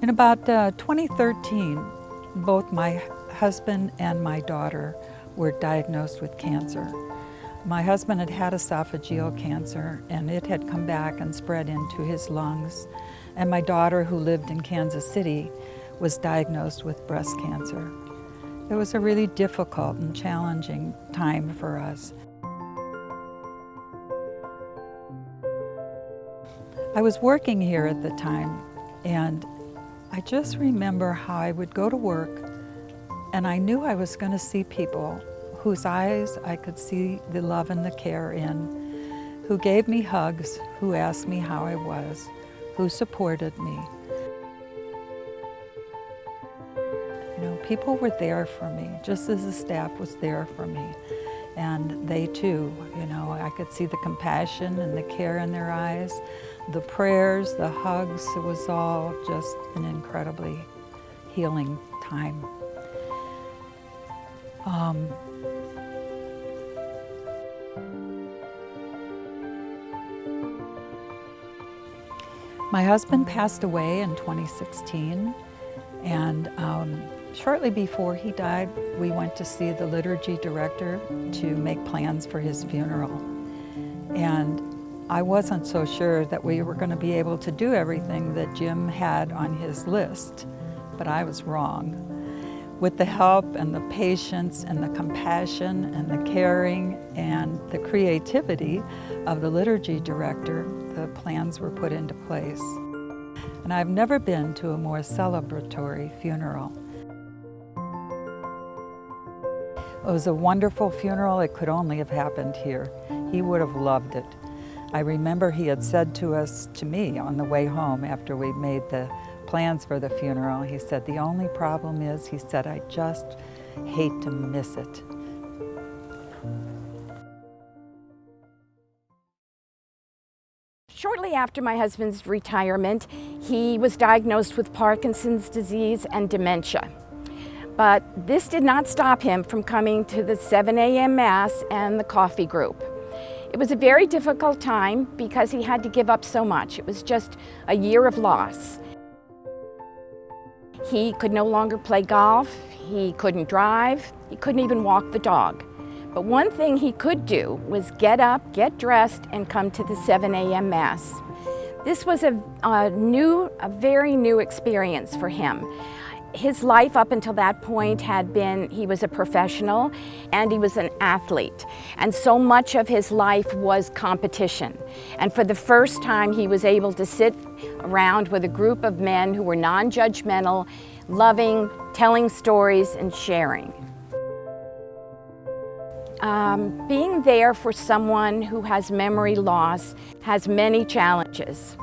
In about 2013, both my husband and my daughter were diagnosed with cancer. My husband had had esophageal cancer, and it had come back and spread into his lungs. And my daughter, who lived in Kansas City, was diagnosed with breast cancer. It was a really difficult and challenging time for us. I was working here at the time, and I just remember how I would go to work, and I knew I was going to see people whose eyes I could see the love and the care in, who gave me hugs, who asked me how I was, who supported me. You know, people were there for me, just as the staff was there for me. And they too, you know, I could see the compassion and the care in their eyes, the prayers, the hugs. It was all just an incredibly healing time. My husband passed away in 2016, and shortly before he died, we went to see the liturgy director to make plans for his funeral. And I wasn't so sure that we were going to be able to do everything that Jim had on his list, but I was wrong. With the help and the patience and the compassion and the caring and the creativity of the liturgy director, the plans were put into place. And I've never been to a more celebratory funeral. It was a wonderful funeral. It could only have happened here. He would have loved it. I remember he had said to me on the way home after we made the plans for the funeral, he said, the only problem is, he said, I just hate to miss it. Shortly after my husband's retirement, he was diagnosed with Parkinson's disease and dementia. But this did not stop him from coming to the 7 a.m. Mass and the coffee group. It was a very difficult time because he had to give up so much. It was just a year of loss. He could no longer play golf, he couldn't drive, he couldn't even walk the dog. But one thing he could do was get up, get dressed, and come to the 7 a.m. Mass. This was a very new experience for him. His life up until that point had been, he was a professional and he was an athlete. And so much of his life was competition. And for the first time, he was able to sit around with a group of men who were non-judgmental, loving, telling stories, and sharing. Being there for someone who has memory loss has many challenges.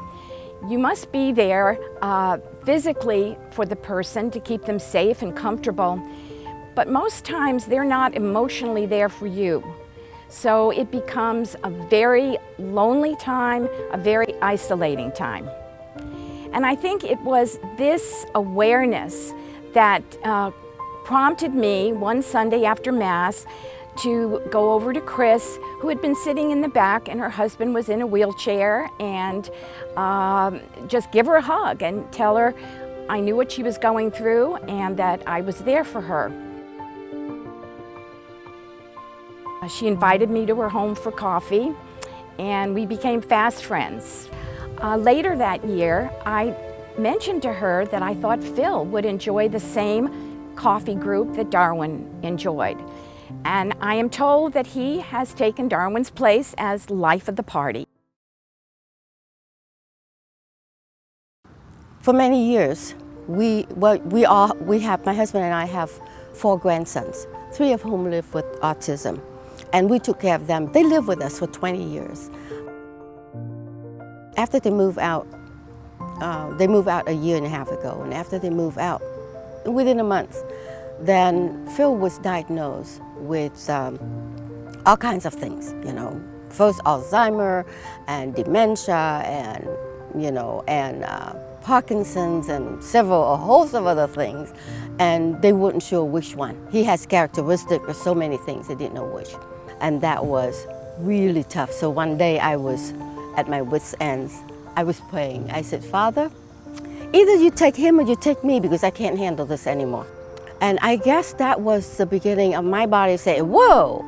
You must be there physically for the person to keep them safe and comfortable, but most times they're not emotionally there for you. So it becomes a very lonely time, a very isolating time. And I think it was this awareness that prompted me one Sunday after Mass to go over to Chris, who had been sitting in the back, and her husband was in a wheelchair, and just give her a hug and tell her I knew what she was going through and that I was there for her. She invited me to her home for coffee, and we became fast friends. Later that year, I mentioned to her that I thought Phil would enjoy the same coffee group that Darwin enjoyed. And I am told that he has taken Darwin's place as life of the party. For many years, my husband and I have 4 grandsons, 3 of whom live with autism. And we took care of them. They lived with us for 20 years. After they moved out a year and a half ago. And after they moved out, within a month, then Phil was diagnosed with all kinds of things, you know. First Alzheimer and dementia and, you know, and Parkinson's and a host of other things. And they weren't sure which one. He has characteristics of so many things, they didn't know which. And that was really tough. So one day I was at my wit's ends. I was praying. I said, Father, either you take him or you take me because I can't handle this anymore. And I guess that was the beginning of my body saying, whoa,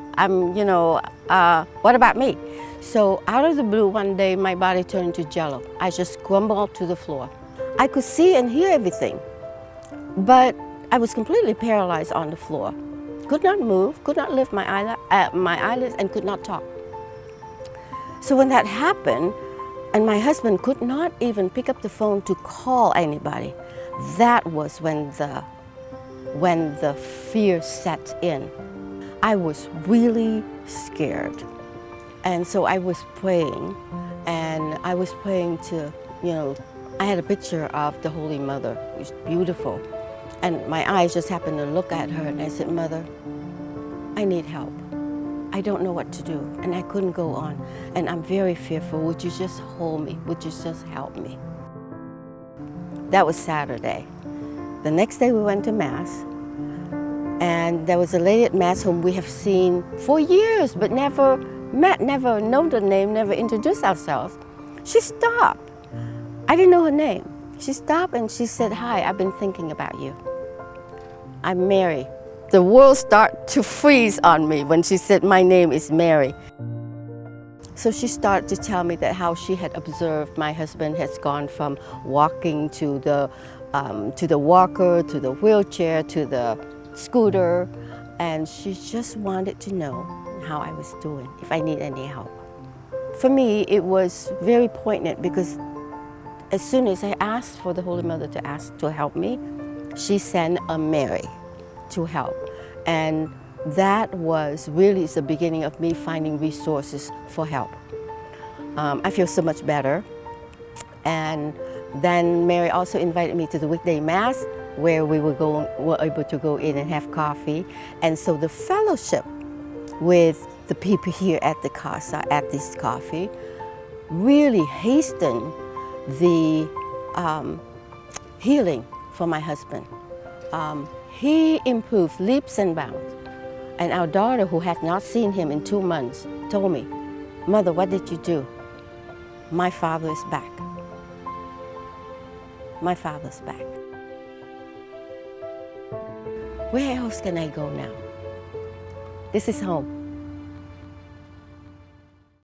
what about me? So out of the blue, one day, my body turned to jello. I just crumbled to the floor. I could see and hear everything, but I was completely paralyzed on the floor. Could not move, could not lift my eyelids, and could not talk. So when that happened, and my husband could not even pick up the phone to call anybody, that was when the fear set in. I was really scared. And so I was praying, and I was praying to, I had a picture of the Holy Mother, it was beautiful. And my eyes just happened to look at her, and I said, Mother, I need help. I don't know what to do, and I couldn't go on. And I'm very fearful. Would you just hold me? Would you just help me? That was Saturday. The next day we went to Mass, and there was a lady at Mass whom we have seen for years, but never met, never known the name, never introduced ourselves. She stopped. I didn't know her name. She stopped and she said, hi, I've been thinking about you. I'm Mary. The world started to freeze on me when she said my name is Mary. So she started to tell me that how she had observed my husband has gone from walking to the walker, to the wheelchair, to the scooter, and she just wanted to know how I was doing, if I need any help. For me, it was very poignant because as soon as I asked for the Holy Mother to help me, she sent a Mary to help. And that was really the beginning of me finding resources for help. I feel so much better. And then Mary also invited me to the weekday Mass where we were able to go in and have coffee. And so the fellowship with the people here at the Casa, at this coffee, really hastened the healing for my husband. He improved leaps and bounds. And our daughter, who had not seen him in 2 months, told me, Mother, what did you do? My father is back. My father's back. Where else can I go now? This is home.